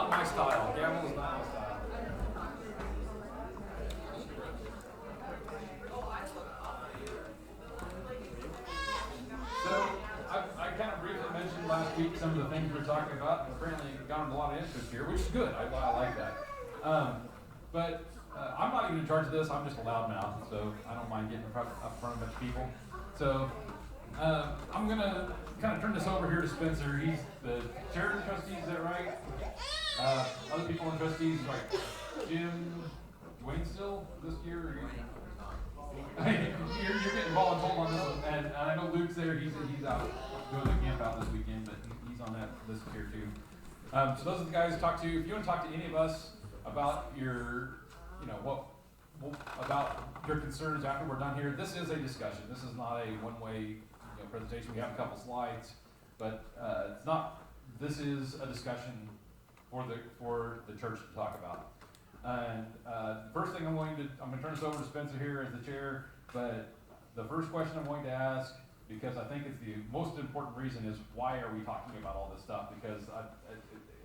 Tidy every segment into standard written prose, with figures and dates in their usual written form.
not my style. Gavel is not my style. So I kind of briefly mentioned last week some of the things we're talking about, and apparently gotten a lot of interest here, which is good. I like that. But I'm not even in charge of this. I'm just a loudmouth, so I don't mind getting up front of a bunch of people. So I'm gonna kind of turn this over here to Spencer. He's the chair of the trustees. Is that right? Other people on trustees like Jim, Dwayne still this year? Or you're getting voluntold on this one, and I know Luke's there. He's out doing the camp out this weekend, but he's on that list here too. So those are the guys to talk to. If you want to talk to any of us about your, about your concerns after we're done here, this is a discussion. This is not a one-way presentation. We have a couple slides, but it's not. This is a discussion for the church to talk about. And the first thing I'm going to turn this over to Spencer here as the chair, but the first question I'm going to ask, because I think it's the most important reason, is why are we talking about all this stuff? Because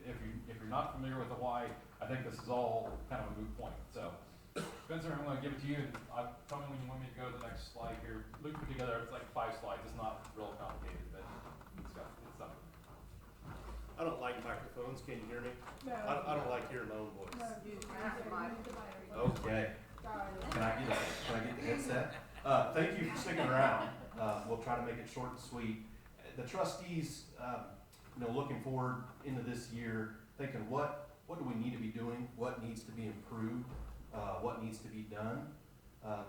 if you're not familiar with the why, I think this is all kind of a moot point. So Spencer, I'm going to give it to you, and tell me when you want me to go to the next slide here. Luke put together, it's like 5 slides. It's not real complicated, but it's something. I don't like microphones. Can you hear me? No. I don't like hearing my own voice. No. Okay. Can I get the headset? Thank you for sticking around. We'll try to make it short and sweet. The trustees, looking forward into this year, thinking what do we need to be doing? What needs to be improved? What needs to be done?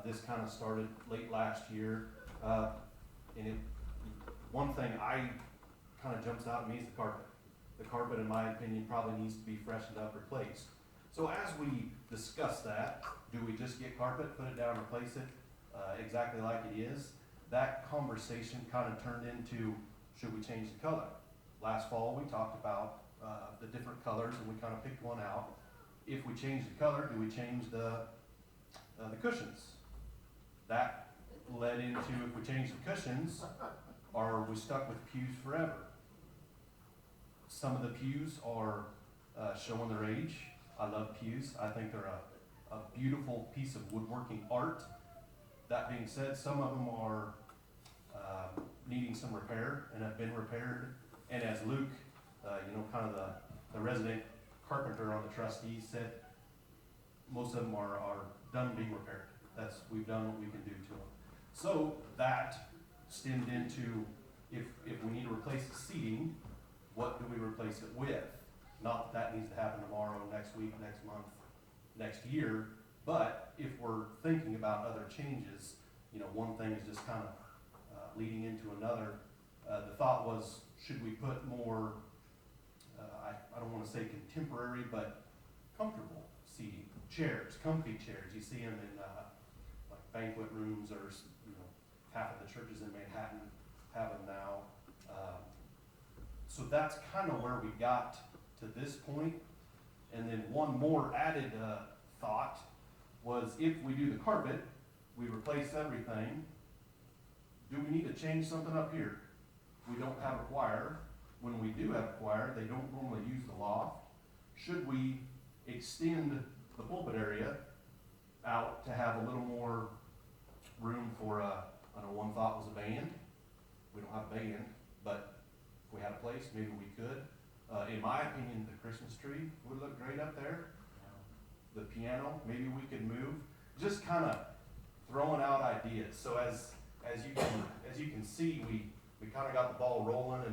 This kind of started late last year, and one thing I kind of jumps out at me is the carpet. The carpet, in my opinion, probably needs to be freshened up, replaced. So as we discuss that, do we just get carpet, put it down, replace it exactly like it is? That conversation kind of turned into, should we change the color? Last fall, we talked about the different colors, and we kind of picked one out. If we change the color, do we change the cushions? That led into, if we change the cushions, are we stuck with pews forever? Some of the pews are showing their age. I love pews. I think they're a beautiful piece of woodworking art. That being said, some of them are needing some repair and have been repaired. And as Luke, kind of the resident carpenter on the trustees said, most of them are done being repaired. We've done what we can do to them. So that stemmed into, if we need to replace the seating, what do we replace it with? Not that needs to happen tomorrow, next week, next month, next year, but if we're thinking about other changes, one thing is just kind of leading into another. The thought was, should we put more, I don't want to say contemporary, but comfortable seating, chairs, comfy chairs. You see them in like banquet rooms, or half of the churches in Manhattan have them now. So that's kind of where we got to this point. And then one more added thought was, if we do the carpet, we replace everything, do we need to change something up here? We don't have a choir. When we do have a choir, they don't normally use the loft. Should we extend the pulpit area out to have a little more room for I know one thought was a band. We don't have a band, but if we had a place, maybe we could. In my opinion, the Christmas tree would look great up there. The piano, maybe we could move. Just kind of throwing out ideas. So as you can see, we kind of got the ball rolling,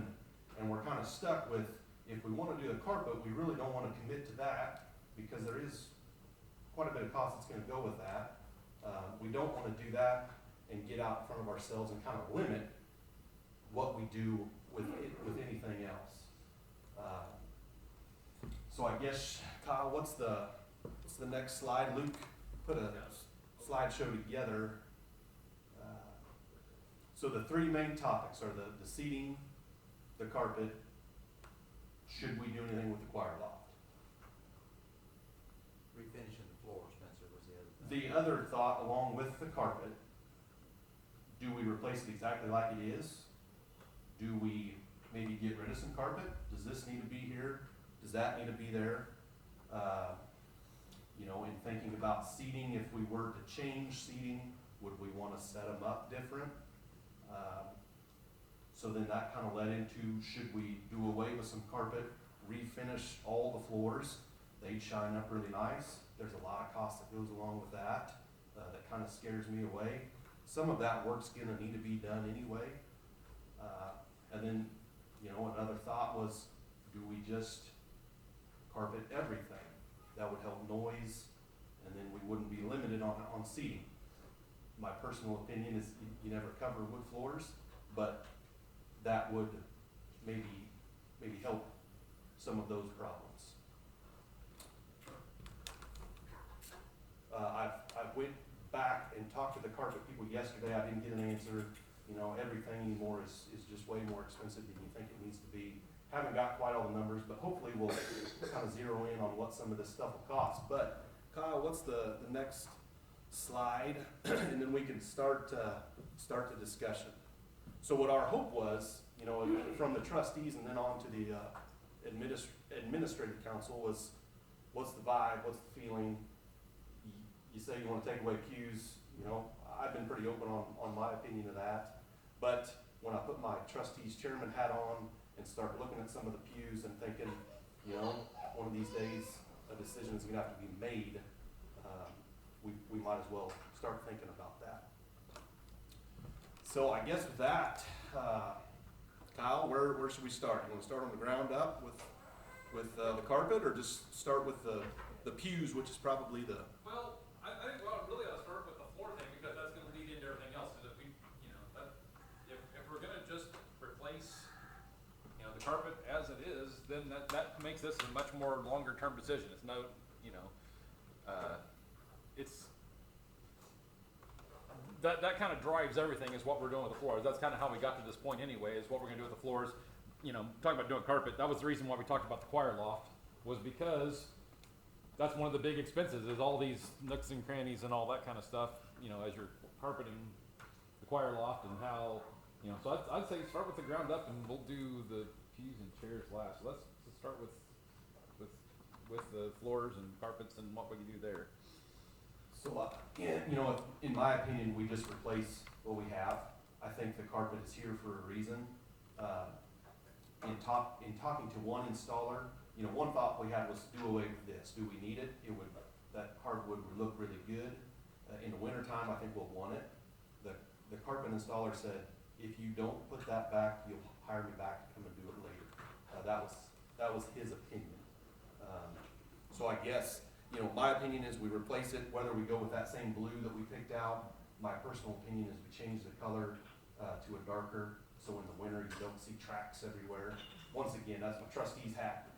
and we're kind of stuck with, if we want to do the carpet, we really don't want to commit to that, because there is quite a bit of cost that's going to go with that. We don't want to do that and get out in front of ourselves and kind of limit what we do with anything else. So I guess, Kyle, what's the next slide? Luke put a slideshow together. So the 3 main topics are the seating, the carpet. Should we do anything with the choir loft? Refinishing the floor, Spencer, was the other thing. The other thought, along with the carpet, do we replace it exactly like it is? Do we maybe get rid of some carpet? Does this need to be here? Does does that need to be there? You know, in thinking about seating, if we were to change seating, would we wanna set them up different? So then that kinda led into, should we do away with some carpet, refinish all the floors? They'd shine up really nice. There's a lot of cost that goes along with that. That kinda scares me away. Some of that work's gonna need to be done anyway. And then, you know, another thought was, do we just carpet everything? That would help noise, and then we wouldn't be limited on seating. My personal opinion is you never cover wood floors, but that would maybe help some of those problems. I went back and talked to the carpet people yesterday. I didn't get an answer. You know, everything anymore is just way more expensive than you think it needs to be. Haven't got quite all the numbers, but hopefully we'll kind of zero in on what some of this stuff will cost. But Kyle, what's the next slide? And then we can start the discussion. So what our hope was, you know, from the trustees and then on to the administrative council was, what's the vibe, what's the feeling? You say you want to take away pews, you know, I've been pretty open on my opinion of that. But when I put my trustees chairman hat on and start looking at some of the pews and thinking, you know, one of these days a decision is gonna have to be made, we might as well start thinking about that. So I guess with that, Kyle, where should we start? You wanna start on the ground up with the carpet, or just start with the pews, which is probably the... Well, I think really ought to start with the floor thing, because that's gonna lead into everything else, because if we, you know, if we're gonna just replace, you know, the carpet as it is, then that makes this a much more longer term decision. It's no, you know, it's, that kind of drives everything, is what we're doing with the floors. That's kind of how we got to this point anyway, is what we're gonna do with the floors. You know, talking about doing carpet, that was the reason why we talked about the choir loft, was because that's one of the big expenses, is all these nooks and crannies and all that kind of stuff, you know, as you're carpeting the choir loft, and how, you know, so I'd say start with the ground up, and we'll do the pews and chairs last. So let's start with the floors and carpets and what we can do there. So, you know, in my opinion, we just replace what we have. I think the carpet is here for a reason. In talking to one installer, you know, one thought we had was do away with this. Do we need it? That hardwood would look really good. In the wintertime, I think we'll want it. The carpet installer said, if you don't put that back, you'll hire me back to come and do it later. That was his opinion. So I guess, you know, my opinion is we replace it, whether we go with that same blue that we picked out. My personal opinion is we change the color to a darker, so in the winter you don't see tracks everywhere. Once again, that's my trustee's hat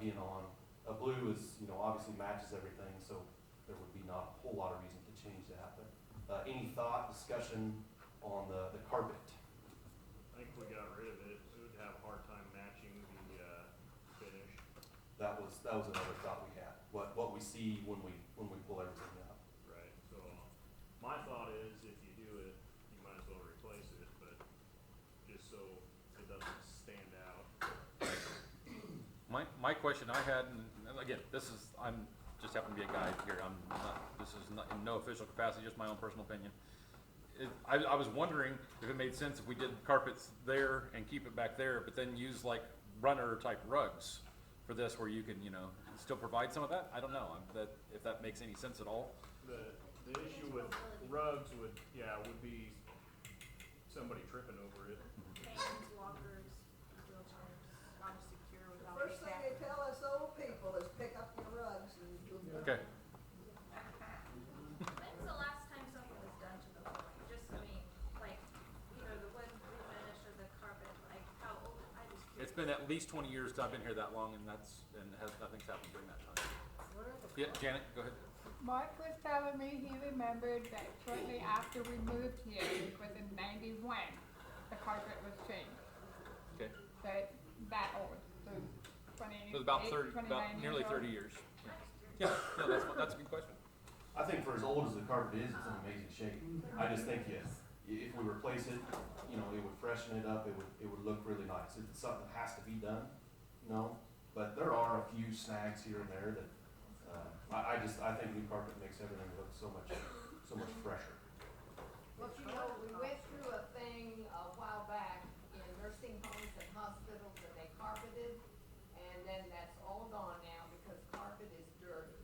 being on. Blue is, you know, obviously matches everything, so there would be not a whole lot of reason to change that. But any thought, discussion on the carpet? I think if we got rid of it, it would have a hard time matching the finish. That was another thought we had. What we see when we pull everything out. Right, so my thought is if you do it, you might as well replace it, but just so it doesn't stand out. My question I had, and again, I'm just happen to be a guide here. This is not in no official capacity, just my own personal opinion. I was wondering if it made sense if we did carpets there and keep it back there, but then use like runner type rugs for this, where you can, you know, still provide some of that. I don't know if that makes any sense at all. The issue with rugs would be somebody tripping over it. Canes, walkers, wheelchairs, not secure without. First thing they tell us old people is pick up your rugs and do them. Okay. When's the last time something was done to the floor? Just, I mean, like, either the wood refinish or the carpet, like, how old, I just. It's been at least 20 years I've been here that long, and nothing's happened during that time. Yeah, Janet, go ahead. Mark was telling me he remembered that shortly after we moved here, it was in '91, the carpet was changed. Okay. That old, so 20, So about 29 nearly years 30 old. years. Yeah, no, that's a good question. I think for as old as the carpet is, it's in amazing shape. I just think if we replace it, you know, it would freshen it up. It would look really nice. If it's something that has to be done, no. But there are are a few snags here and there that, I think new carpet makes everything look so much fresher. Well, you know, we went through a thing a while back in nursing homes and hospitals and they carpeted, and then that's all gone now because carpet is dirty.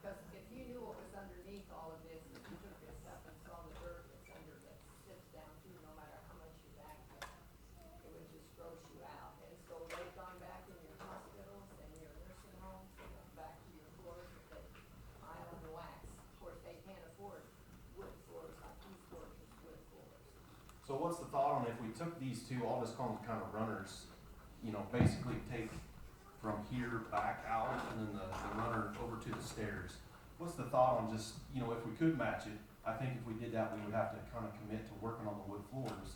Because if you knew what was underneath all of this, if you took this up and saw the dirt that's under that sits down through, no matter how much you vacuum, it would just gross you out. And so they've gone back in your hospitals and your nursing homes, they've gone back to your floors that they tile and wax. Of course, they can't afford wood floors like these gorgeous wood floors. So what's the thought on if we took these two, I'll just call them kind of runners, you know, basically take from here back out and then the runner over to the stairs. What's the thought on just, you know, if we could match it, I think if we did that, we would have to kind of commit to working on the wood floors.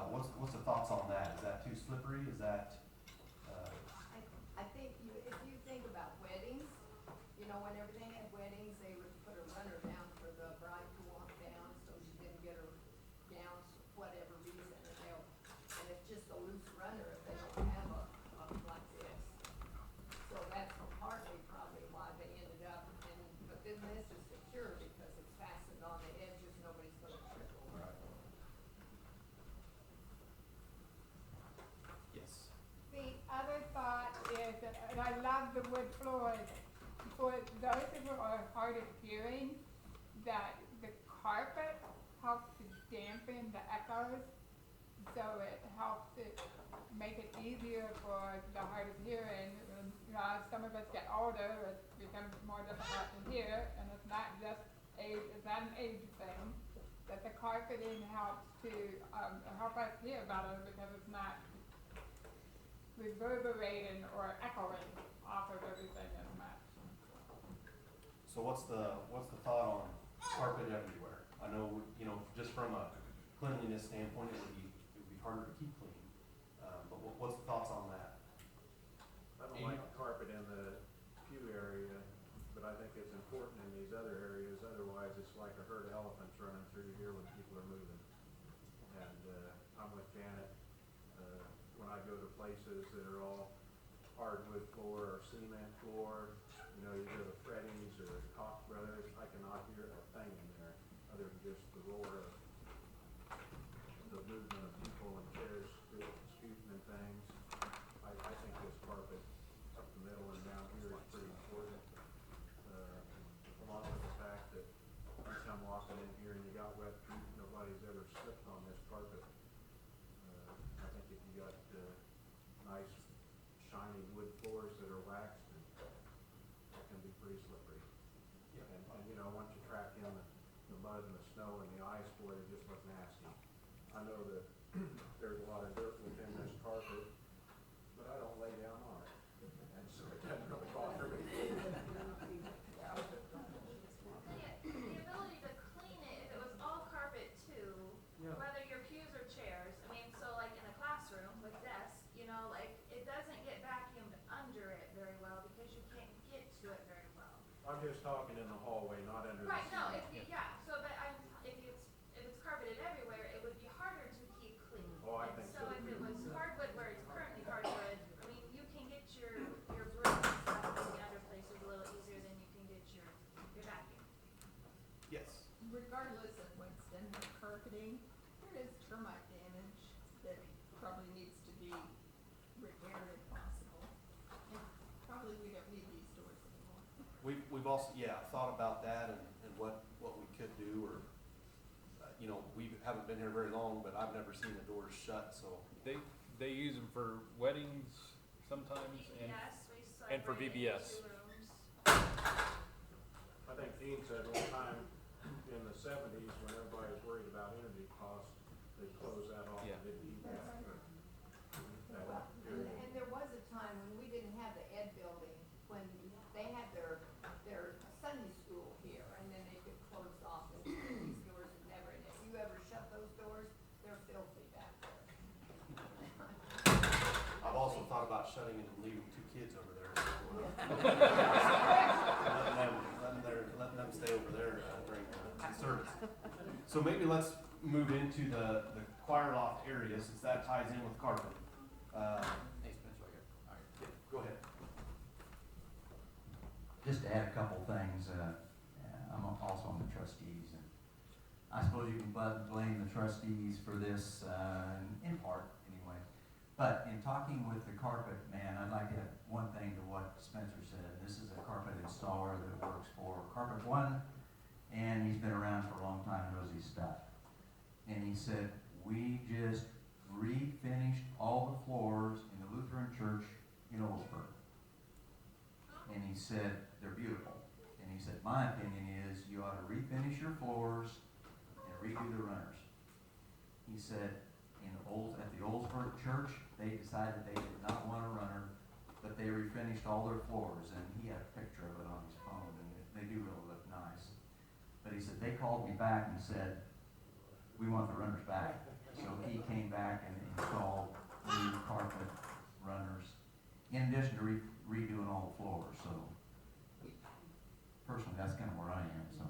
What's the thoughts on that? Is that too slippery? Is that, I think you, if you think about weddings, you know, whenever they had weddings, they would put a runner down for the bride to walk down, so she didn't get her down, for whatever reason, and it's just a loose runner if they don't have a like this. So that's partly probably why they ended up, but then this is secure because it's fastened on the edges, nobody's gonna trip over it. yes. The other thought is, and I love the wood floors, for those who are hard of hearing, that the carpet helps to dampen the echoes, so it helps it make it easier for the hard of hearing. And, you know, as some of us get older, it becomes more difficult to hear, and it's not just age, it's not an age thing. That the carpeting helps to help us hear better because it's not reverberating or echoing off of everything as much. So what's the thought on carpet everywhere? I know, you know, just from a cleanliness standpoint, it would be harder to keep clean. But what's the thoughts on that? I don't like the carpet in the pew area, but I think it's important in these other areas, otherwise it's like a herd of elephants running through here when people are moving. And, I'm with Janet, when I go to places that are all hardwood floor or cement floor, you know, you go to Freddy's or Koch Brothers, I cannot hear a thing in there other than just the roar of the movement of people and chairs scooting and things. I think this carpet up the middle and down here is pretty important. Along with the fact that you come walking in here and you got wet feet, nobody's ever slipped on this carpet. I think if you got nice shiny wood floors that are waxed, it can be pretty slippery. Yeah. And you know, once you track in the mud and the snow and the ice, boy, it just look nasty. I know that there's a lot of dirt within this carpet, but I don't lay down on it, and so it doesn't really bother me. The ability to clean it, if it was all carpet too, Yeah. whether your pews or chairs, I mean, so like in a classroom with desks, you know, like, it doesn't get vacuumed under it very well because you can't get to it very well. I'm just talking in the hallway, not under the Right, no, ceiling. so, but if it's carpeted everywhere, it would be harder to keep clean. Oh, I And think so so. if it was hardwood where it's currently hardwood, I mean, you can get your broom and stuff in the other places a little easier than you can get your vacuum. Yes. Regardless of what's done with carpeting, there is termite damage that probably needs to be repaired if possible. And probably we don't need these doors anymore. We've also, thought about that and what we could do, or, you know, we haven't been here very long, but I've never seen the doors shut, so. They use them for weddings sometimes and VBS, we for separated VBS. two rooms. I think Dean said one time in the '70s, when everybody was worried about energy costs, they closed that off Yeah. and didn't eat that. And there was a time when we didn't have the ed building, when they had their Sunday school here, and then they could close off, and these doors would never, and if you ever shut those doors, they're filthy back there. I've also thought about shutting it and leaving 2 kids over there. Letting them stay over there during the service. So maybe let's move into the choir loft area, since that ties in with carpet. Hey Spencer, go ahead. just to add a couple things, I'm also on the trustees, and I suppose you can blame the trustees for this, in part, anyway. But in talking with the carpet man, I'd like to add one thing to what Spencer said. This is a carpet installer that works for Carpet One, and he's been around for a long time, knows his stuff. And he said, we just refinished all the floors in the Lutheran church in Oldsburg. And he said, they're beautiful. And he said, my opinion is you ought to refinish your floors and redo the runners. He said, at the Oldsburg church, they decided they did not want a runner, but they refinished all their floors, and he had a picture of it on his phone, and they do really look nice. But he said, they called me back and said, we want the runners back. So he came back and installed new carpet runners, in addition to redoing all the floors. So personally, that's kind of where I am. So,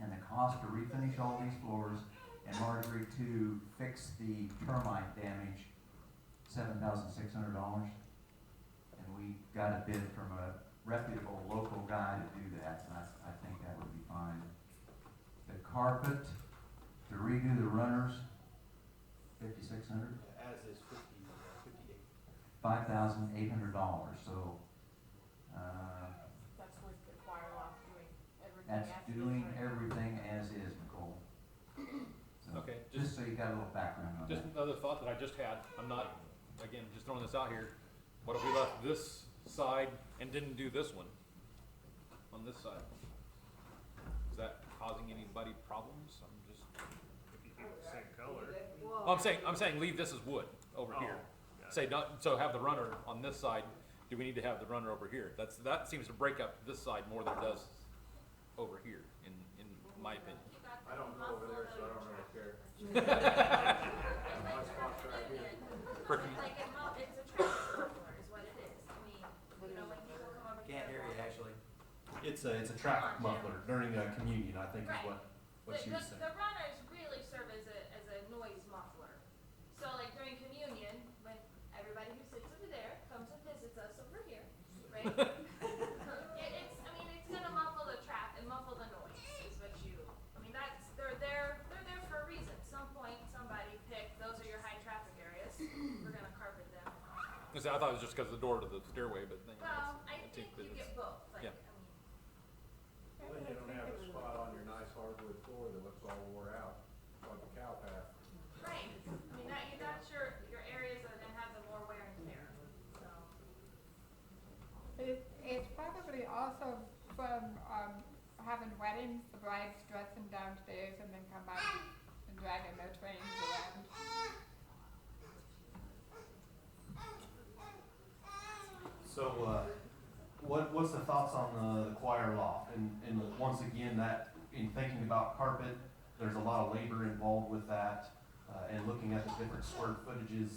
and the cost to refinish all these floors and Marjorie to fix the termite damage, $7,600. And we got a bid from a reputable local guy to do that, and I think that would be fine. The carpet to redo the runners, $5,600. As is 58. $5,800. So That's with the choir loft doing everything. that's as is, doing right? everything as is, Nicole. So, Okay, just so you got a little background on Just that. another thought that I just had, I'm not, again, just throwing this out here, what if we left this side and didn't do this one on this side? Is that causing anybody problems? I'm just, If you keep the same color. well, I'm saying leave this as wood over Oh, here. gotcha. Say, not, so have the runner on this side, do we need to have the runner over here? That seems to break up this side more than it does over here, in my opinion. You got I don't the go over there, so I muffler don't really care. My spot's right here. Like it's a traffic muffler is what it is. I mean, you know, when people come over here. Can't hear you, actually. It's a traffic muffler during communion, I think is Right. what she was saying. The runners really serve as a noise muffler. So like during communion, when everybody who sits over there comes and visits us over here, right? I mean, it's gonna muffle the traffic and muffle the noise is what I mean, they're there for a reason. Some point, somebody picked, those are your high traffic areas, we're gonna carpet them. I thought it was just because of the door to the stairway, but then. Well, I think think you that get both, like, yeah. I mean. Well, then you don't have a spot on your nice hardwood floor that looks all wore out, like a cow path. Right, I mean, that's your areas that are gonna have the more wear and tear, so. It's probably also from, having weddings, the brides dressing downstairs and then come back and dragging their trains around. So, what's the thoughts on the choir loft? And once again, that, in thinking about carpet, there's a lot of labor involved with that, and looking at the different square footages,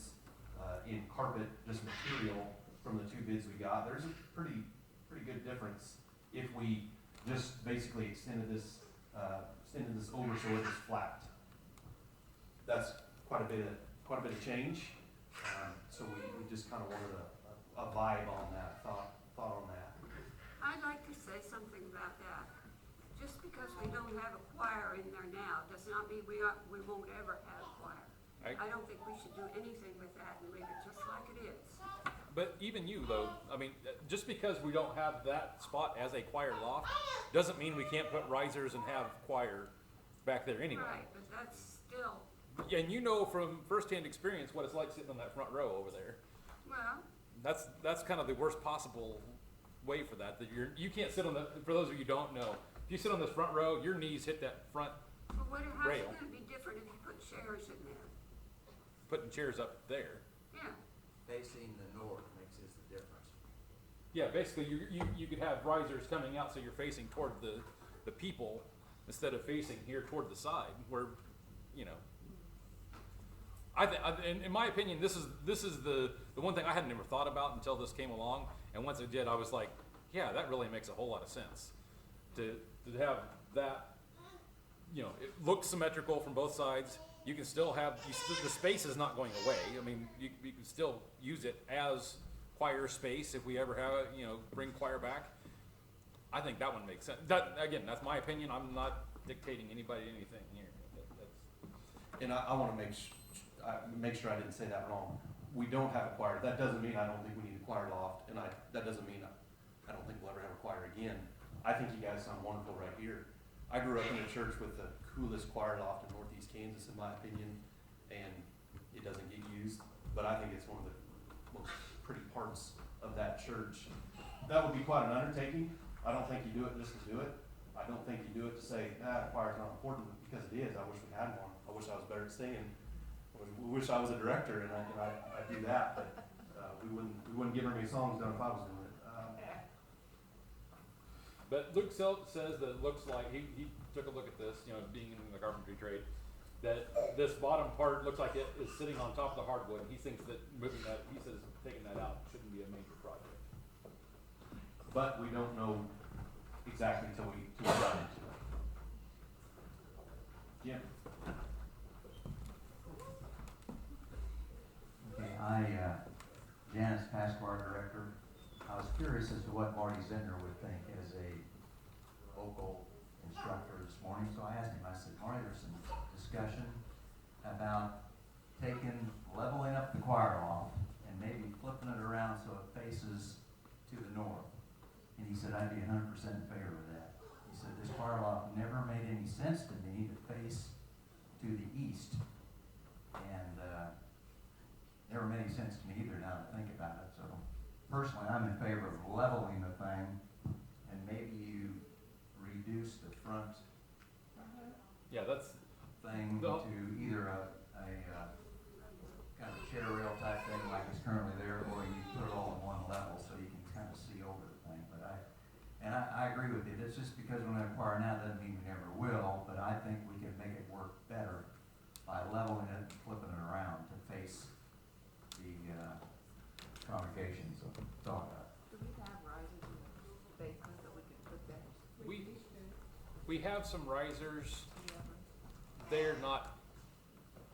in carpet, just material, from the two bids we got, there's a pretty good difference if we just basically extended this over so it was flat. That's quite a bit of change, so we just kind of wanted a vibe on that, thought on that. I'd like to say something about that. Just because we don't have a choir in there now does not mean we won't ever have a choir. I don't think we should do anything with that and leave it just like it is. But even you though, I mean, just because we don't have that spot as a choir loft, doesn't mean we can't put risers and have choir back there anyway. Right, but that's still, Yeah, and you know from firsthand experience what it's like sitting on that front row over there. well, That's kind of the worst possible way for that. That you can't sit on the. For those of you who don't know, if you sit on this front row, your knees hit that front. but how's Rail. it gonna be different if you put chairs in there? Putting chairs up there. Yeah, Facing the north makes this the difference. Yeah, basically you could have risers coming out so you're facing toward the people instead of facing here toward the side where, you know. In my opinion, this is the one thing I hadn't ever thought about until this came along, and once it did, I was like, yeah, that really makes a whole lot of sense. To have that, you know, it looks symmetrical from both sides. You can still have the space is not going away. I mean, you can still use it as choir space if we ever have, you know, bring choir back. I think that one makes sense. That, again, that's my opinion, I'm not dictating anybody anything here. That's, And I wanna make sure I didn't say that wrong. We don't have a choir, that doesn't mean I don't think we need a choir loft, and that doesn't mean I don't think we'll ever have a choir again. I think you guys sound wonderful right here. I grew up in a church with the coolest choir loft in northeast Kansas, in my opinion, and it doesn't get used, but I think it's one of the most pretty parts of that church. That would be quite an undertaking. I don't think you do it just to do it. I don't think you do it to say, choir's not important, because it is. I wish we had one. I wish I was better at singing. I wish I was a director and I do that, but we wouldn't give very many songs done if I was doing it. But Luke says that it looks like, he took a look at this, you know, being in the carpentry trade, that this bottom part looks like it is sitting on top of the hardwood. He thinks that moving that, he says taking that out shouldn't be a major project. But we don't know exactly until we run into it. Jim? Okay, Janice Pasquar, director. I was curious as to what Marty Zender would think as a local instructor this morning, so I asked him, I said, Marty, there's some discussion about leveling up the choir loft and maybe flipping it around so it faces to the north. And he said, I'd be 100% in favor of that. He said, this choir loft never made any sense to me to face to the east. And never made any sense to me either now that I think about it. So personally, I'm in favor of leveling the thing, and maybe you reduce the front Yeah, that's, thing to either a kind of chair rail type thing like is currently there, or you put it all in one level so you can kind of see over the thing. But I agree with you. It's just because we don't have a choir now doesn't mean we never will, but I think we can make it work better by leveling it and flipping it around to face the congregations we're talking about. Do we have risers in the basement that we can put that? we have some risers, Do you have them? they're not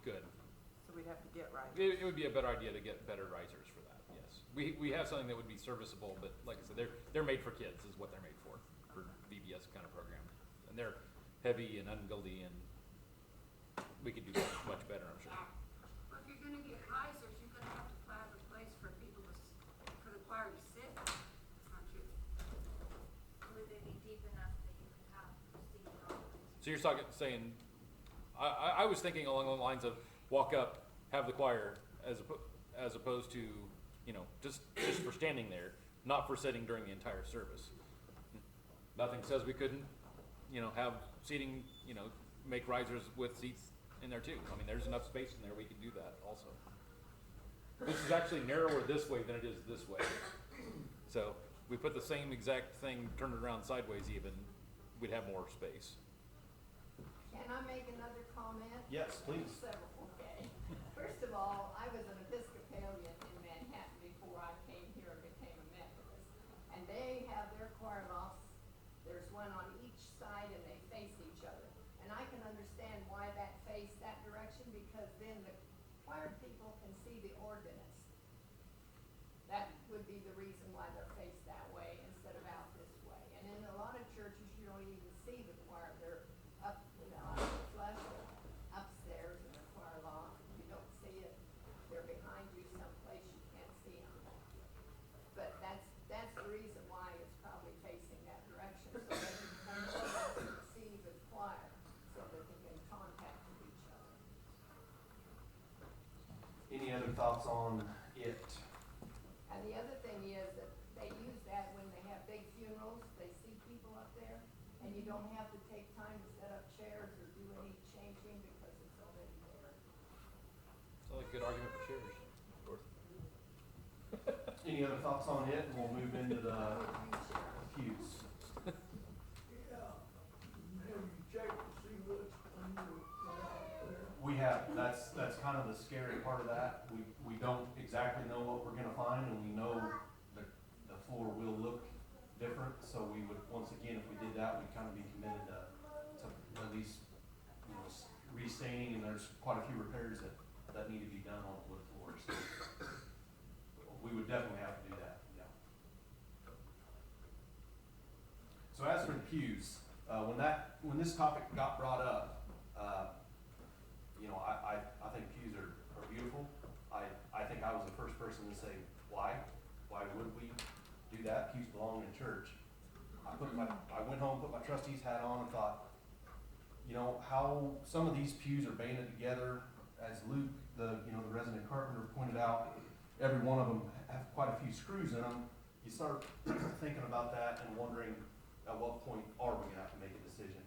good. So we'd have to get risers. It would be a better idea to get better risers for that, yes. We have something that would be serviceable, but like I said, they're made for kids is what they're made for VBS kind of program. And they're heavy and unwieldy, and we could do much better, I'm sure. Well, if you're gonna get risers, you're gonna have to have a place for people for the choir to sit, aren't you? Would they be deep enough that you could have seating on? So you're saying, I was thinking along the lines of walk up, have the choir, as opposed to, you know, just for standing there, not for sitting during the entire service. Nothing says we couldn't, you know, have seating, you know, make risers with seats in there too. I mean, there's enough space in there, we can do that also. This is actually narrower this way than it is this way. So we put the same exact thing, turn it around sideways even, we'd have more space. Can I make another comment? Yes, please. Several, okay. First of all, I was an Episcopalian in Manhattan before I came here and became a Methodist. And they have their choir lofts, there's one on each side and they face each other. And I can understand why that face that direction, because then the choir people can see the organist. That would be the reason why they're faced that way instead of out this way. And in a lot of churches, you don't even see the choir. They're up, you know, on the flush upstairs in the choir loft. You don't see it. They're behind you someplace you can't see them. But that's the reason why it's probably facing that direction, so that you can see the choir, so that they can contact with each other. Any other thoughts on it? And the other thing is that they use that when they have big funerals, they see people up there, and you don't have to take time to set up chairs or do any changing because it's already there. It's not a good argument for chairs, of course. Any other thoughts on it? And we'll move into the pews. We have, that's kind of the scary part of that. We don't exactly know what we're gonna find, and we know the floor will look different, so we would, once again, if we did that, we'd kind of be committed to at least, you know, restaining, and there's quite a few repairs that need to be done on the wood floors. So we would definitely have to do that, yeah. So as for the pews, when this topic got brought up, you know, I think pews are beautiful. I think I was the first person to say, why? Why would we do that? Pews belong in church. I went home, put my trustee's hat on and thought, you know, how some of these pews are banded together, as Luke, the resident carpenter pointed out, every one of them have quite a few screws in them. You start thinking about that and wondering, at what point are we gonna have to make a decision?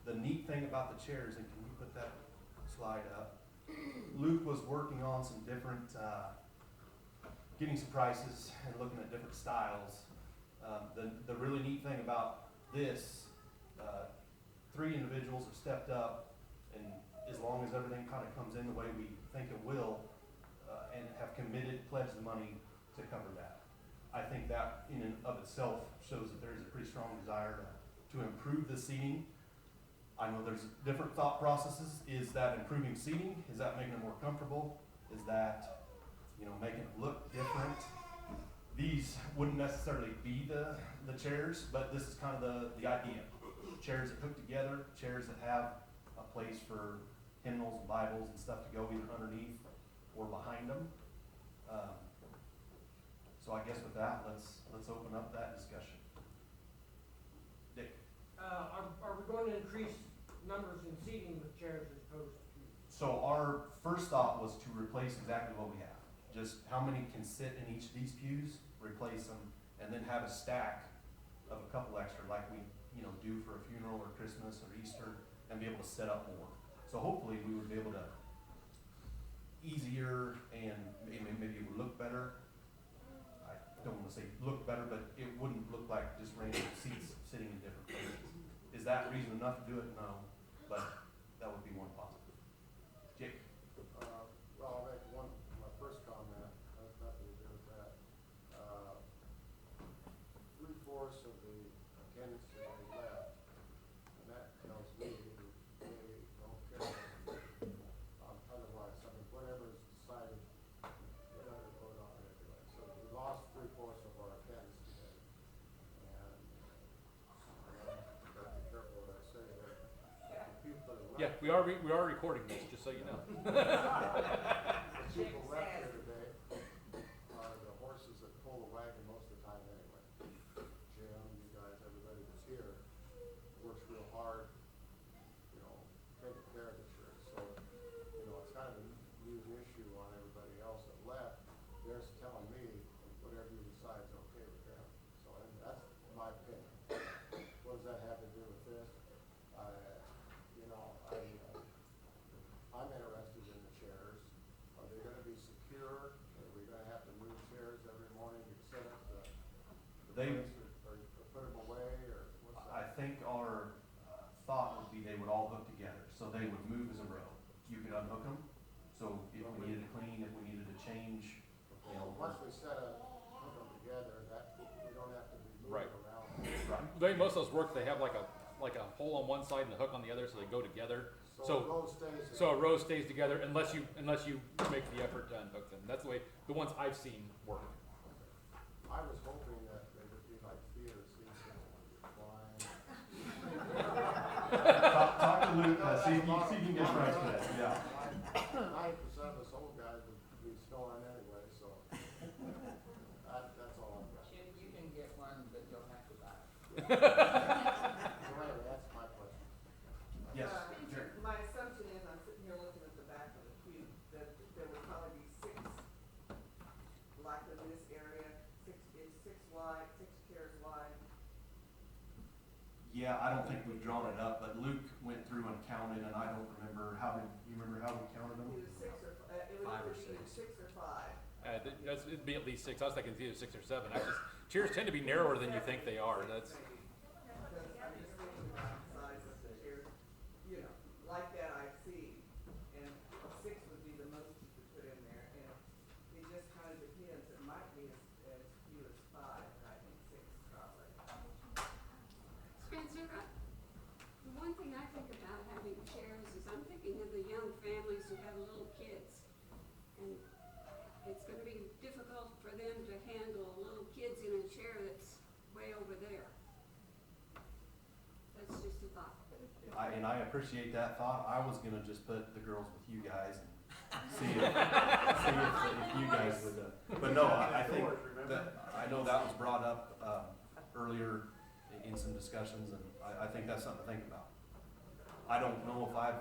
The neat thing about the chairs, and can you put that slide up? Luke was working on some different, getting some prices and looking at different styles. The really neat thing about this, 3 individuals have stepped up, and as long as everything kind of comes in the way we think it will, and have committed, pledged the money to cover that. I think that in and of itself shows that there's a pretty strong desire to improve the seating. I know there's different thought processes. Is that improving seating? Is that making it more comfortable? Is that, you know, making it look different? These wouldn't necessarily be the chairs, but this is kind of the idea. Chairs that hook together, chairs that have a place for hymnals and Bibles and stuff to go either underneath or behind them. So I guess with that, let's open up that discussion. Dick? Are we going to increase numbers in seating with chairs as opposed to? So our first thought was to replace exactly what we have. Just how many can sit in each of these pews, replace them, and then have a stack of a couple extra like we, you know, do for a funeral or Christmas or Easter, and be able to set up more. So hopefully we would be able to easier and maybe it would look better. I don't want to say look better, but it wouldn't look like just random seats sitting in different places. Is that reason enough to do it? No, but that would be one positive. Jake? Well, I'll make my first comment, has nothing to do with that. 3/4 of the attendance today left, and that tells me they don't care otherwise. I mean, whatever is decided, they're not going to vote on it anyway. So we lost 3/4 of our attendance today. And I gotta be careful what I say there. The people that are left. Yeah, we are recording this, just so you know. The people left here today are the horses that pull the wagon most of the time anyway. Jim, you guys, everybody that's here works real hard, you know, taking care of the church. So, you know, it's kind of a new issue on everybody else that left. They're telling me whatever you decide is okay with them. So, and that's my opinion. What does that have to do with this? You know, I'm interested in the chairs. Are they gonna be secure? Are we gonna have to move chairs every morning to set up the They, place or put them away, or what's I that? think our thought would be they would all hook together, so they would move as a row. You could unhook them, so if we needed to clean, if we needed to change, you know. Once we set up, put them together, that, we don't have to be Right. moving around. Right. The way most of those work, they have like a hole on one side and a hook on the other, so they go together. So the row stays. So a row stays together unless you make the effort to unhook them. That's the way the ones I've seen work. I was hoping that they would be like theater seats and recline. Talk to Luke, see if you can get price for that, yeah. 90% of us old guys would be snoring anyway, so that's all I've got. Jim, you can get one, but you'll have to buy it. So anyway, that's my question. Yes, Jerry. My assumption is, I'm sitting here looking at the back of the pew, that there would probably be 6, like in this area, 6 wide, 6 chairs wide. Yeah, I don't think we've drawn it up, but Luke went through and counted, and I don't remember you remember how we counted them? Either 6 or, it would 5 or either be 6. 6 or 5. It'd be at least 6. I was thinking it's either 6 or 7. Chairs tend to be narrower than you think they are. That's Maybe. Because I'm just thinking about the size of the chairs, you know, like that I see, and 6 would be the most you could put in there, and it just kind of depends, it might be as few as 5, but I think 6 probably. Spencer, the one thing I think about having chairs is I'm thinking of the young families who have little kids. And it's gonna be difficult for them to handle little kids in a chair that's way over there. appreciate that thought. I was gonna just put the girls with you guys and see if you guys would, but no, I think that, I know that was brought up, earlier in some discussions, and I think that's something to think about. I don't know if I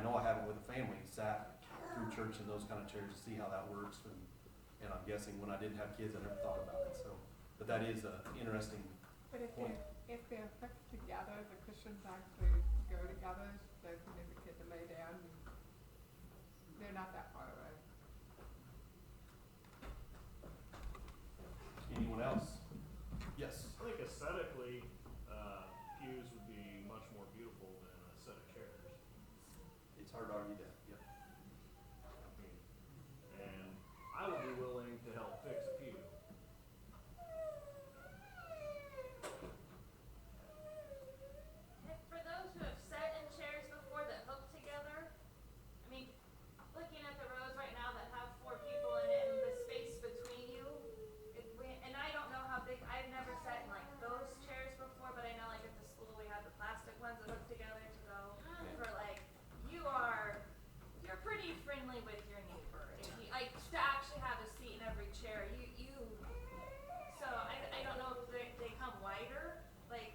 know I haven't with a family sat through church in those kind of chairs to see how that works, and I'm guessing when I didn't have kids, I never thought about it, so, but that is a interesting But point. if they're put together, the cushions actually go together, so for the kid to lay down, they're not that far away. Anyone else? Yes. I think aesthetically, pews would be much more beautiful than a set of chairs. It's hard to argue that, yep. And I would be willing to help fix a pew. For those who have sat in chairs before that hook together, I mean, looking at the rows right now that have 4 people in it and the space between you, and I don't know how big, I've never sat in like those chairs before, but I know like at the school we have the plastic ones that hook together to go for like, you're pretty friendly with your neighbor. If you, like, to actually have a seat in every chair, so I don't know if they come wider, like,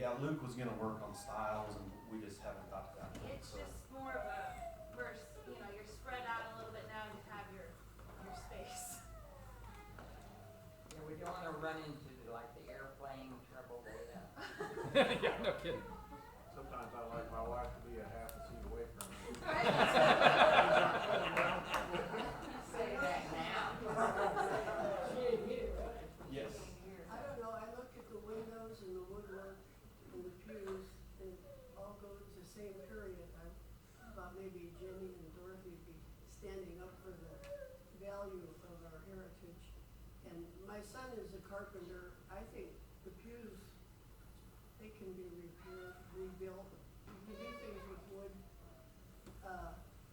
Yeah, Luke was gonna work on styles, and we just haven't got to that point, it's so. just more of a, verse, you're spread out a little bit now and you have your space. Yeah, we don't wanna run into like the airplane trouble with Yeah, no kidding. Sometimes I like my wife to be a half a seat away from me. Say that now. Yes. I don't know, I look at the windows and the woodwork and the pews, and all go to the same area. I thought maybe Jenny and Dorothy would be standing up for the value of our heritage. And my son is a carpenter. I think the pews, they can be repaired, rebuilt. You can do things with wood.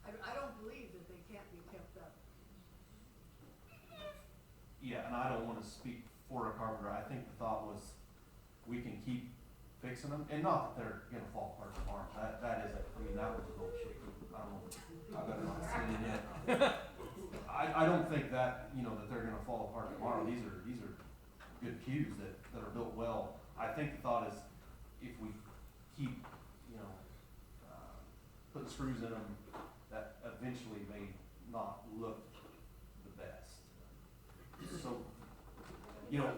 I don't believe that they can't be kept up. Yeah, and I don't wanna speak for a carpenter. I think the thought was, we can keep fixing them, and not that they're gonna fall apart tomorrow. That isn't, I mean, that was a little shaky. I don't know, I better not say it yet. I don't think that, that they're gonna fall apart tomorrow. These are good pews that are built well. I think the thought is, if we keep, putting screws in them, that eventually may not look the best. So, Myself.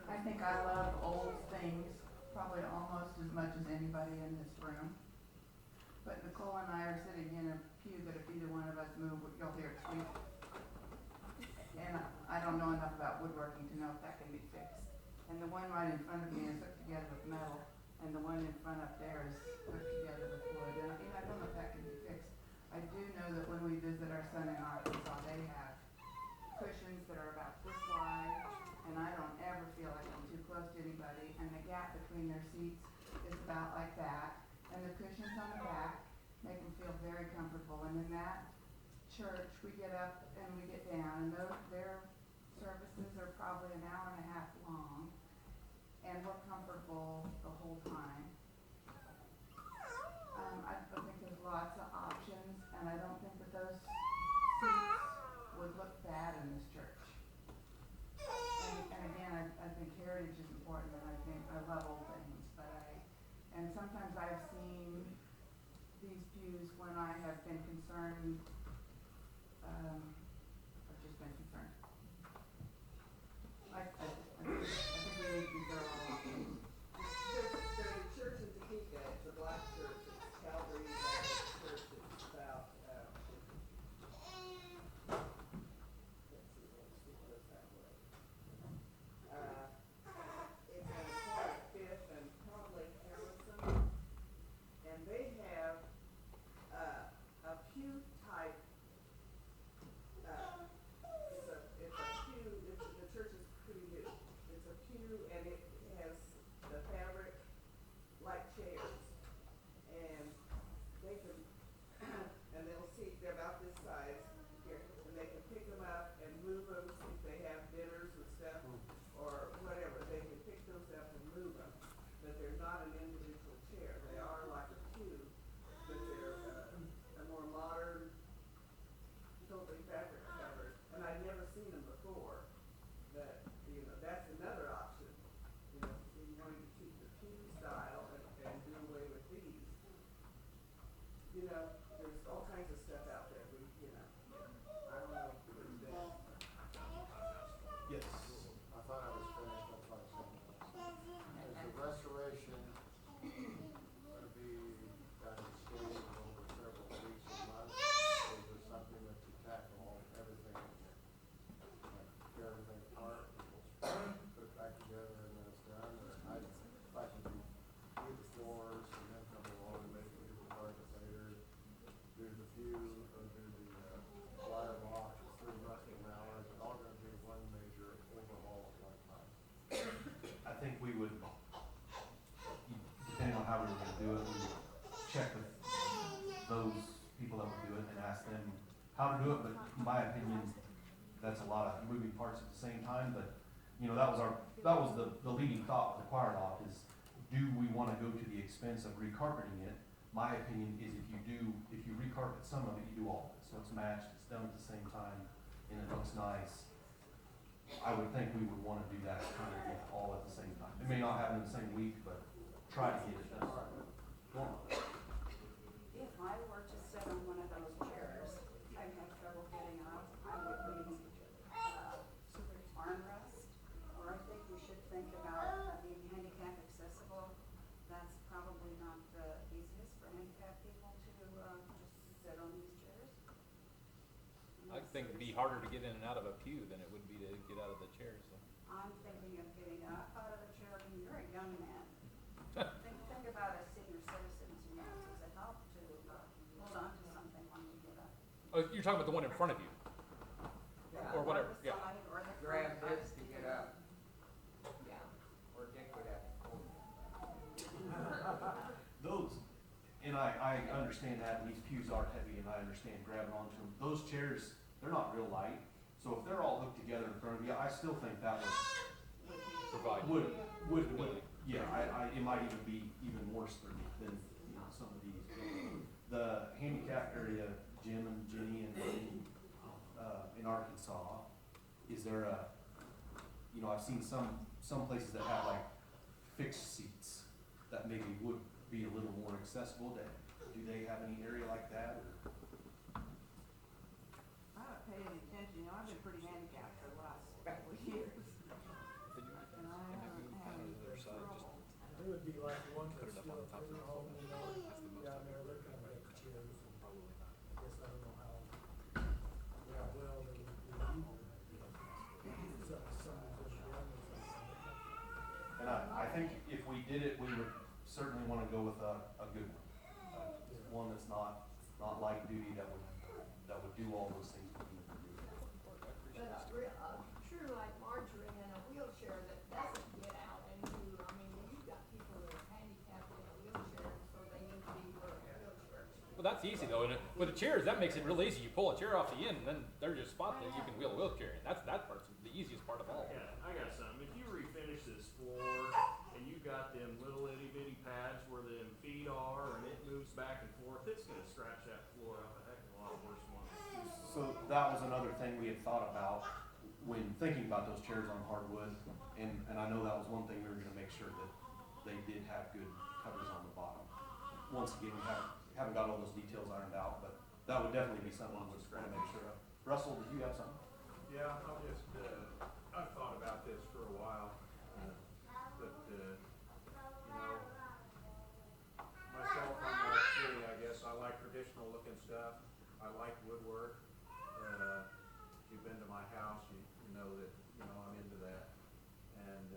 I think I love old things probably almost as much as anybody in this room. But Nicole and I are sitting in a pew that if either one of us move, you'll hear it squeak. And I don't know enough about woodworking to know if that can be fixed. And the one right in front of me is hooked together with metal, and the one in front up there is hooked together with wood. And I don't know if that can be fixed. I do know that when we visit our son in Arkansas, they have cushions that are about this wide, and I don't ever feel like I'm too close to anybody, and the gap between their seats is about like that, and the cushions on the back make them feel very comfortable. And in that church, we get up and we get down, and their services are probably an hour and a half long, and we're comfortable the whole time. I think there's lots of options, and I don't think that those seats would look bad in this church. And again, I think heritage is important, and I love old things, and sometimes I've seen these pews when I have been concerned, I've just been concerned. I think we need to be thorough on options. There's a church in Topeka, it's a black church, it's Calvary Baptist Church, it's about, let's see, it goes that way. It's on the corner of Fifth and probably Harrison, and they have, a pew type pew, or do the, wire box, through rusting mallards, it's all gonna be one major overhaul at one time. I think we would, depending on how we were gonna do it, we would check with those people that would do it and ask them how to do it, but in my opinion, that's a lot of moving parts at the same time, but, you know, that was the leading thought with the choir loft is, do we wanna go to the expense of recarpeting it? My opinion is if you recarpet some of it, you do all of it, so it's matched, it's done at the same time, and it looks nice. I would think we would wanna do that kind of all at the same time. It may not happen in the same week, but try to get it done. If I were to sit on one of those chairs, I'd have trouble getting up. I would need, armrest, or I think we should think about being handicap accessible. That's probably not the easiest for handicapped people to, just sit on these chairs. I think it'd be harder to get in and out of a pew than it would be to get out of the chair, so. I'm thinking of getting up out of the chair, and you're a young man. Think about us senior citizens, you know, does it help to, hold on to something when we get up? Oh, you're talking about the one in front of you, or whatever, the yeah. side or the Grab front. this to get up, Yeah. or Dick would have to pull it. Those, and I understand that, and these pews are heavy, and I understand grabbing onto them. Those chairs, they're not real light, so if they're all hooked together in front of you, I still think that Provide. would, yeah, it might even be even worse than, you know, some of these. The handicap area, Jim and Jenny and, in Arkansas, is there a, you know, I've seen some places that have like fixed seats that maybe would be a little more accessible. Do they have any area like that? I haven't paid any attention, you know, I've been pretty handicapped for the last couple of years. And I haven't had any trouble. It would be like the ones that still are in the home, you know, down there looking at the chairs. I guess I don't know how, well they would be either. Some of those young ones like that. And I think if we did it, we would certainly wanna go with a good one. One that's not light duty, that would do all those things we need to do. But true like Marjorie in a wheelchair that doesn't get out and do, I mean, you've got people that are handicapped in a wheelchair, so they need to be for a wheelchair. Well, that's easy though, and with the chairs, that makes it real easy. You pull a chair off the end, and then there's just a spot that you can wheel a wheelchair in. That part's the easiest part of all. I got something. If you refinish this floor and you got them little itty bitty pads where them feet are and it moves back and forth, it's gonna scratch that floor up a heck of a lot worse than one of these. So that was another thing we had thought about when thinking about those chairs on hardwood, and I know that was one thing we were gonna make sure that they did have good covers on the bottom. Once again, we haven't got all those details ironed out, but that would definitely be something we'd wanna make sure of. Russell, did you have something? Yeah, I've thought about this for a while, but, you know, myself, I'm like Jenny, I guess, I like traditional looking stuff, I like woodwork. If you've been to my house, you know that, you know, I'm into that. And,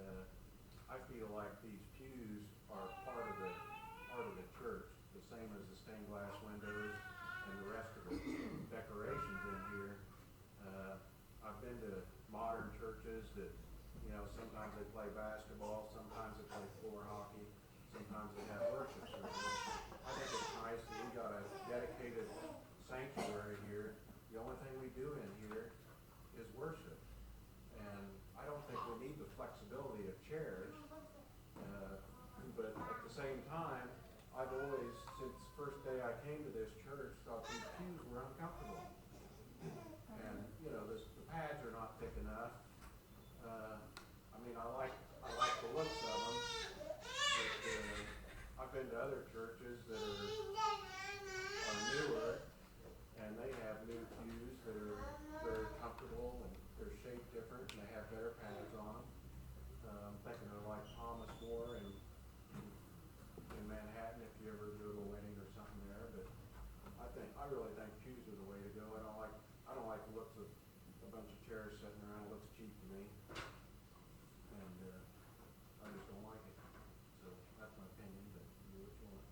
I feel like these pews are part of the church, the same as the stained glass windows and the rest of the decorations in here. I've been to modern churches that, you know, sometimes they play basketball, sometimes they play floor hockey, sometimes they have worship service. I think it's nice that we got a dedicated sanctuary here. The only thing we do in here is worship. And I don't think we need the flexibility of chairs. But at the same time, I've always, since the first day I came to this church, thought these pews were uncomfortable. And, you know, the pads are not thick enough. I mean, I like the looks of them, but, I've been to other churches that are newer, and they have new pews that are very comfortable, and they're shaped different, and they have better pads on them. I'm thinking of like Thomas More in Manhattan, if you ever do a wedding or something there, but I really think pews are the way to go. I don't like the looks of a bunch of chairs sitting around. It looks cheap to me. And, I just don't like it. So that's my opinion, but you do what you want.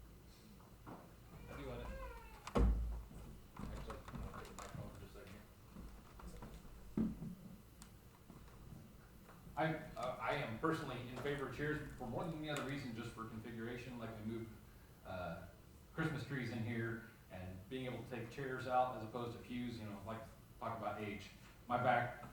personally in favor of chairs for more than any other reason, just for configuration, like we moved, Christmas trees in here and being able to take chairs out as opposed to pews, you know, like, talk about age. My back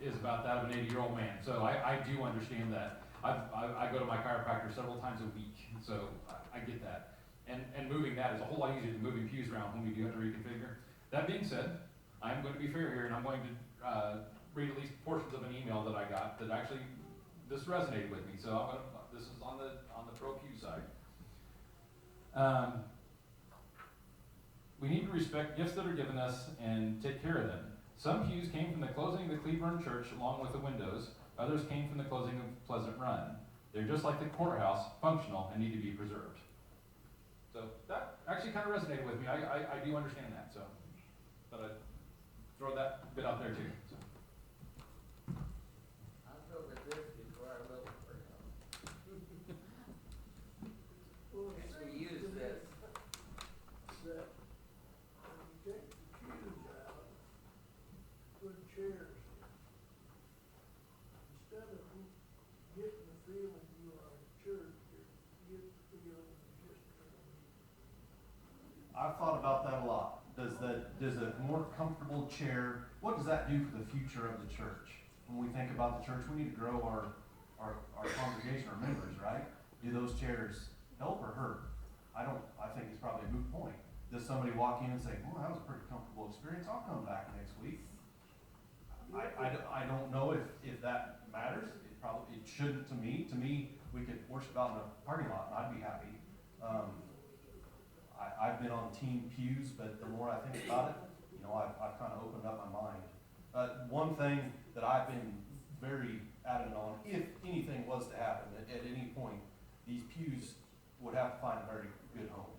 is about that of an 80-year-old man, so I do understand that. I go to my chiropractor several times a week, so I get that. And moving that is a whole lot easier than moving pews around when we do have to reconfigure. That being said, I'm going to be fair here, and I'm going to read at least portions of an email that I got that actually, this resonated with me, so this is on the pro pew side. We need to respect gifts that are given us and take care of them. Some pews came from the closing of the Cleburne Church along with the windows. Others came from the closing of Pleasant Run. They're just like the courthouse, functional and need to be preserved. So that actually kind of resonated with me. I do understand that, so thought I'd throw that bit out there too. So. I took a biscuit for our little courthouse. Guess we use this. That, when you take the pews out, put chairs in. Instead of getting the feeling you are in church, you get the feeling you just I've thought about that a lot. Does a more comfortable chair, what does that do for the future of the church? When we think about the church, we need to grow our congregation, our members, right? Do those chairs help or hurt? I think it's probably a moot point. Does somebody walk in and say, well, that was a pretty comfortable experience, I'll come back next week? I don't know if that matters. It shouldn't to me. To me, we could worship out in a parking lot and I'd be happy. I've been on team pews, but the more I think about it, you know, I've kind of opened up my mind. One thing that I've been very adamant on, if anything was to happen at any point, these pews would have to find a very good home,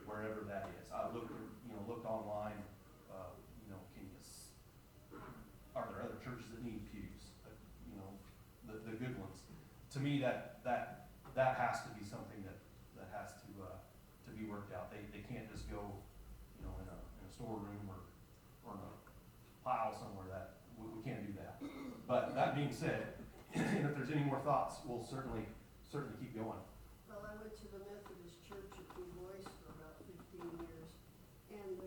wherever that is. I looked online, are there other churches that need pews? The good ones. To me, that has to be something that has to be worked out. They can't just go, in a storeroom or in a pile somewhere. That we can't do that. But that being said, and if there's any more thoughts, we'll certainly keep going. Well, I went to the Methodist Church at Du Bois for about 15 years, and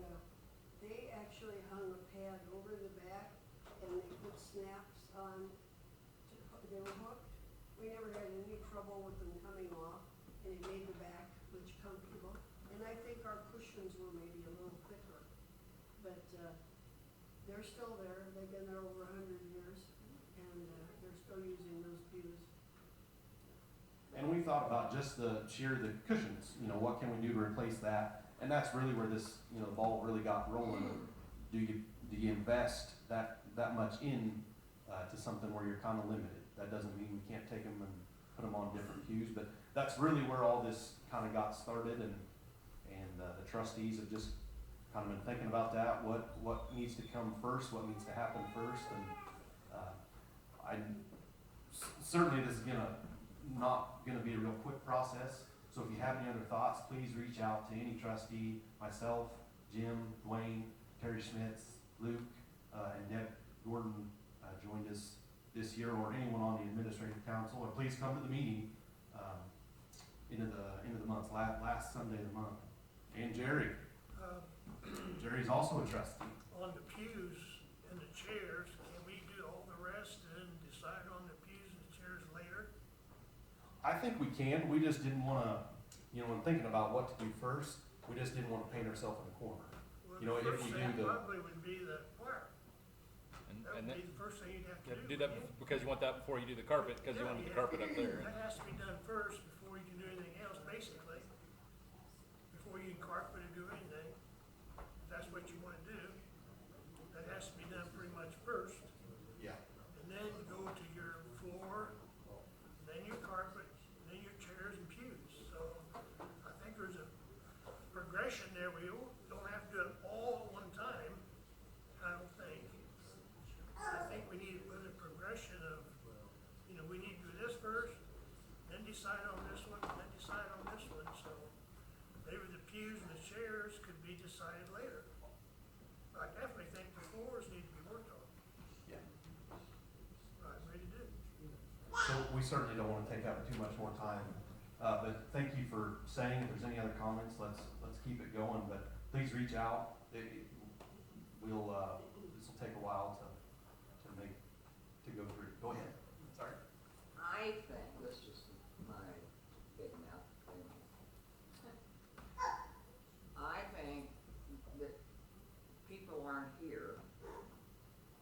they actually hung a pad over the back, and they put snaps on. They were hooked. We never had any trouble with them coming off, and it made the back much comfortable. And I think our cushions were maybe a little thicker, but they're still there. They've been there over 100 years, and they're still using those pews. And we thought about just the cushions. What can we do to replace that? And that's really where this, the ball really got rolling. Do you invest that much in to something where you're kind of limited? That doesn't mean we can't take them and put them on different pews, but that's really where all this kind of got started, and the trustees have just kind of been thinking about that. What needs to come first? What needs to happen first? And certainly this is not gonna be a real quick process. So if you have any other thoughts, please reach out to any trustee, myself, Jim, Dwayne, Terry Schmitz, Luke, and Deb Gordon joined us this year, or anyone on the administrative council. Or please come to the meeting into the month, last Sunday of the month. And Jerry's also a trustee. On the pews and the chairs, can we do all the rest and decide on the pews and the chairs later? I think we can. We just didn't want to, when thinking about what to do first, we just didn't want to paint ourselves in a corner. Well, the first thing probably would be the choir. That would be the first thing you'd have to do. Do that because you want that before you do the carpet, because you want the carpet up there. That has to be done first before you can do anything else, basically. Before you can carpet or do anything, if that's what you want to do, that has to be done pretty much first. Yeah. And then you go to your floor, then your carpet, then your chairs and pews. So I think there's a progression there. We don't have to do it all at one time, I don't think. I think we need a progression of, we need to do this first, then decide on this one, then decide on this one. So maybe the pews and the chairs could be decided later. But I definitely think the floors need to be worked on. Yeah. I really do. So we certainly don't wanna take up too much more time. But thank you for saying, if there's any other comments, let's keep it going, but please reach out. We'll, this'll take a while to go through. Go ahead. Sorry. I think, this is my big mouth opinion. I think that people aren't here,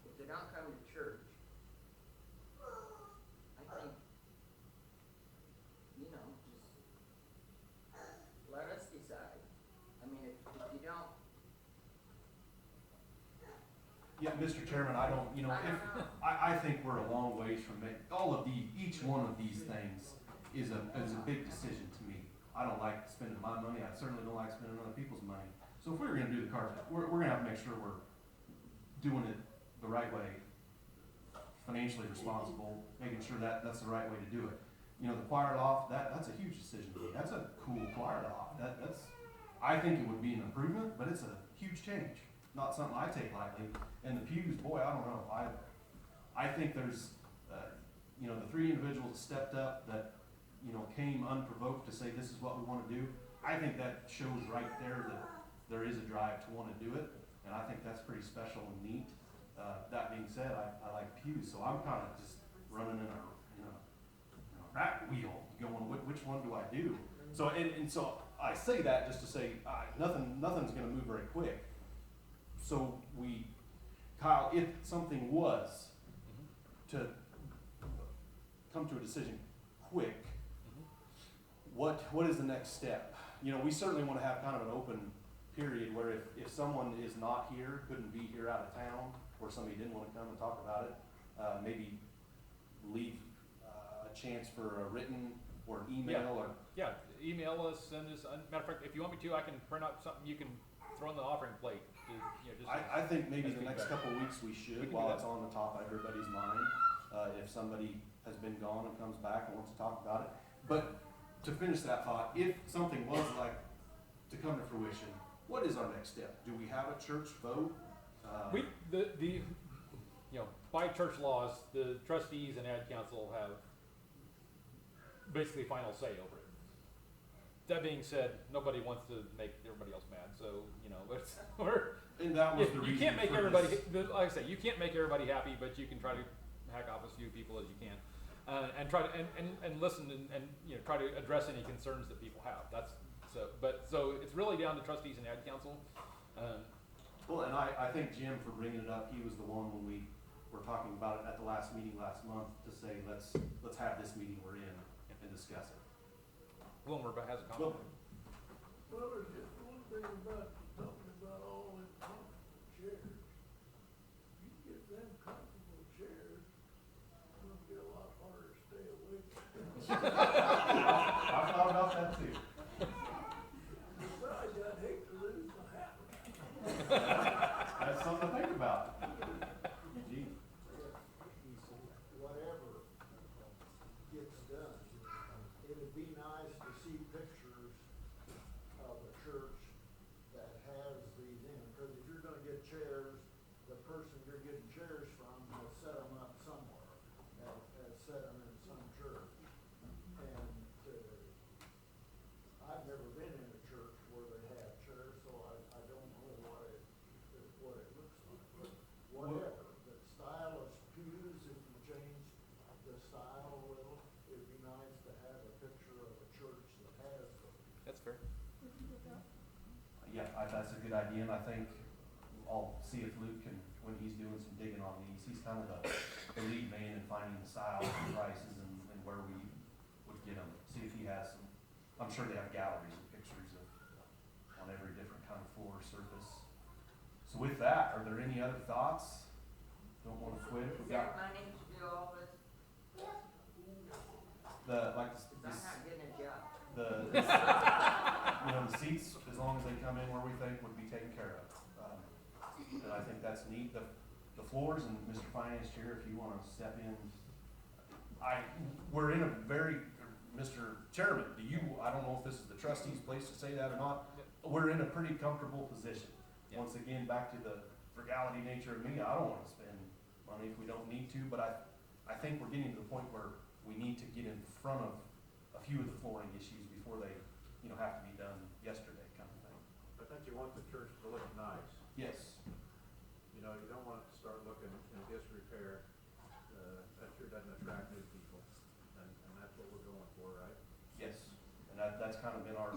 if they don't come to church, I think, you know, just let us decide. I mean, if you don't, Yeah, Mr. Chairman, I don't, you know, I don't if, know. I think we're a long ways from each one of these things is a big decision to me. I don't like spending my money, I certainly don't like spending other people's money. So if we were gonna do the carpet, we're gonna have to make sure we're doing it the right way, financially responsible, making sure that's the right way to do it. You know, the choir loft, that's a huge decision to me, that's a cool choir loft, I think it would be an improvement, but it's a huge change, not something I take lightly. And the pews, boy, I don't know, I think there's, you know, the three individuals that stepped up that, you know, came unprovoked to say this is what we wanna do. I think that shows right there that there is a drive to wanna do it, and I think that's pretty special and neat. That being said, I like pews, so I'm kinda just running in a rat wheel, going, which one do I do? So, and so I say that just to say, nothing's gonna move very quick. So Kyle, if something was to come to a decision quick, what is the next step? You know, we certainly wanna have kind of an open period where if someone is not here, couldn't be here out of town, or somebody didn't wanna come and talk about it, maybe leave a chance for a written or an email or. Yeah, email us, send us, matter of fact, if you want me to, I can print out something you can throw in the offering plate. I think maybe as the next feedback. couple of weeks we should, We can do while that. it's on the top of everybody's mind, if somebody has been gone and comes back and wants to talk about it. But to finish that thought, if something was like to come to fruition, what is our next step? Do we have a church vote? You know, by church laws, the trustees and ad council have basically final say over it. That being said, nobody wants to make everybody else mad, so, you know, And that was the reason you can't make for everybody, this. like I say, you can't make everybody happy, but you can try to hack off as few people as you can. And try to, and listen and, you know, try to address any concerns that people have. So it's really down to trustees and ad council. Well, and I think Jim, for bringing it up, he was the one when we were talking about it at the last meeting last month to say, let's have this meeting we're in and discuss it. Wilmer has a comment. Well, there's just one thing about talking about all them comfortable chairs. You get them comfortable chairs, it's gonna be a lot harder to stay awake. I thought about that too. Besides, I'd hate to lose my hat. That's something to think about. Gee. Whatever gets done, it'd be nice to see pictures of a church that has these in, because if you're gonna get chairs, the person you're getting chairs from has set them up somewhere, has set them in some church. And, I've never been in a church where they have chairs, so I don't know what it looks like, but whatever. The style of pews, if you change the style a little, it'd be nice to have a picture of a church that has those. That's fair. Yeah, that's a good idea, and I think I'll see if Luke can, when he's doing some digging on these, he's kind of the lead man in finding the styles and prices and where we would get them. See if he has some, I'm sure they have galleries of pictures on every different kind of floor surface. So with that, are there any other thoughts? Don't wanna quit. is We've there got money to do all this? this, Cause I'm not getting a job. you know, the seats, as long as they come in where we think would be taken care of. And I think that's neat. The floors, and Mr. Finance Chair, if you wanna step in, we're in a very, Mr. Chairman, I don't know if this is the trustee's place to say that or not, we're in a pretty comfortable position. Yeah. Once again, back to the frugality nature of me, I don't wanna spend money if we don't need to, but I think we're getting to the point where we need to get in front of a few of the flooring issues before they, have to be done yesterday kind of thing. I think you want the church to look nice. Yes, You don't want it to start looking in disrepair. That sure doesn't attract new people, and that's what we're going for, right? yes, and that's kind of been our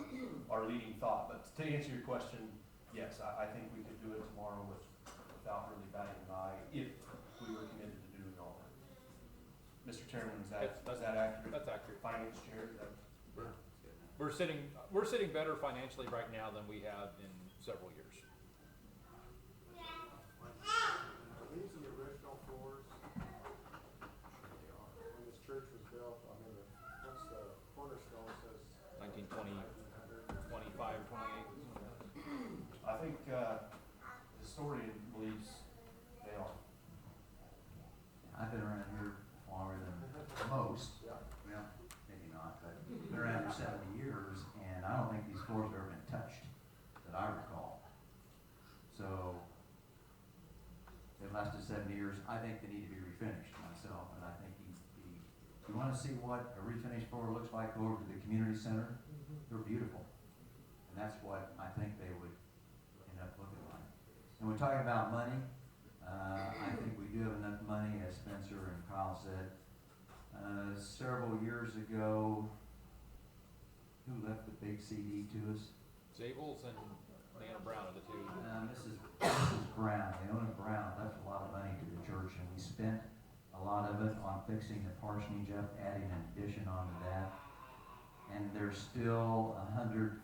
leading thought, but to answer your question, yes, I think we could do it tomorrow without really batting an eye, if we were committed to doing all that. Mr. Chairman, is that accurate? That's accurate. Finance Chair, is that? We're sitting better financially right now than we have in several years. Are these the original floors? When this church was built, what's the cornerstone says? 1920, 25, 28. I think, the historian believes they are. I've been around here longer than most. Yeah. Well, maybe not, but been around for 70 years, and I don't think these floors have ever been touched, that I recall. So, they've lasted 70 years. I think they need to be refinished myself, and I think you want to see what a refinished floor looks like, go over to the community center. They're beautiful. And that's what I think they would end up looking like. And we're talking about money. I think we do have enough money, as Spencer and Kyle said. Several years ago, who left the big CD to us? Zabels and Nana Brown are the two. Mrs. Brown, Leona Brown, left a lot of money to the church, and we spent a lot of it on fixing the parsonage up, adding an addition onto that. And there's still $100,000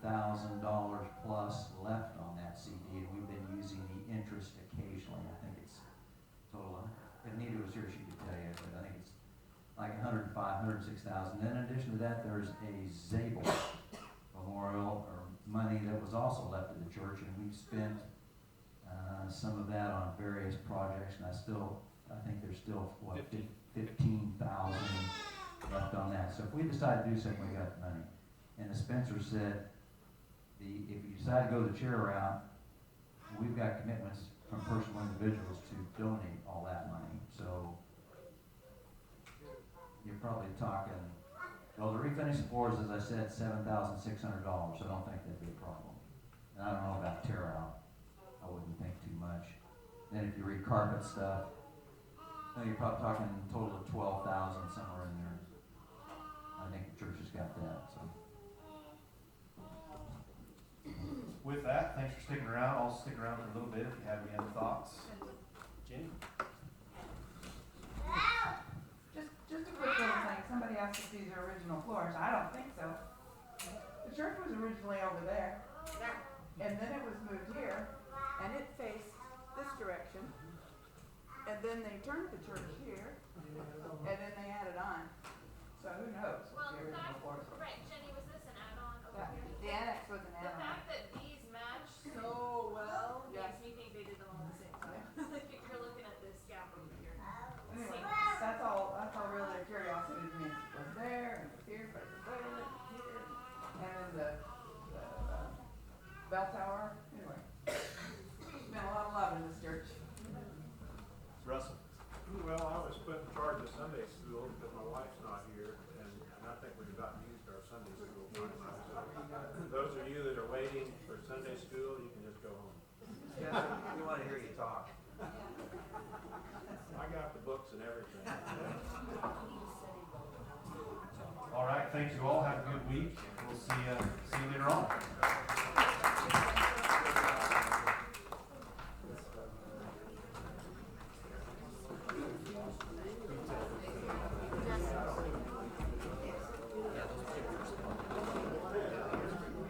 plus left on that CD, and we've been using the interest occasionally. I think it's total, if Nita was here, she could tell you, but I think it's like 105, 106,000. Then in addition to that, there's a Zabel memorial, or money that was also left to the church, and we've spent some of that on various projects, and I think there's still, 15,000 left on that. So if we decide to do something, we got the money. And as Spencer said, if you decide to go the chair route, we've got commitments from personal individuals to donate all that money. So you're probably talking, well, the refinish floors, as I said, $7,600. I don't think that'd be a problem. And I don't know about tear out. I wouldn't think too much. Then if you recarpet stuff, then you're probably talking a total of 12,000 somewhere in there. I think the church has got that, so. With that, thanks for sticking around. I'll stick around for a little bit if you have any other thoughts. Jenny? Just a quick little thing, somebody asked if these are original floors, I don't think so. The church was originally over there, and then it was moved here, and it faced this direction. And then they turned the church here, and then they added on. So who knows what the original floors were. Right, Jenny, was this an add-on over here? The annex was an The add-on. fact that these match so well Yeah. makes me think they did them all at the same time. Like, if you're looking at this gap over here. Anyway, Same. that's all really a curiosity to me. It was there, and it was here, but it was there, and here, and then the bell tower, anyway. There's been a lot of love in this church. Russell? Well, I was put in charge of Sunday school because my wife's not here, and I think we've about used our Sunday school time. So those of you that are waiting for Sunday school, you can just go home. We want to hear you talk. I got the books and everything. All right, thank you all. Have a good week. We'll see you later on.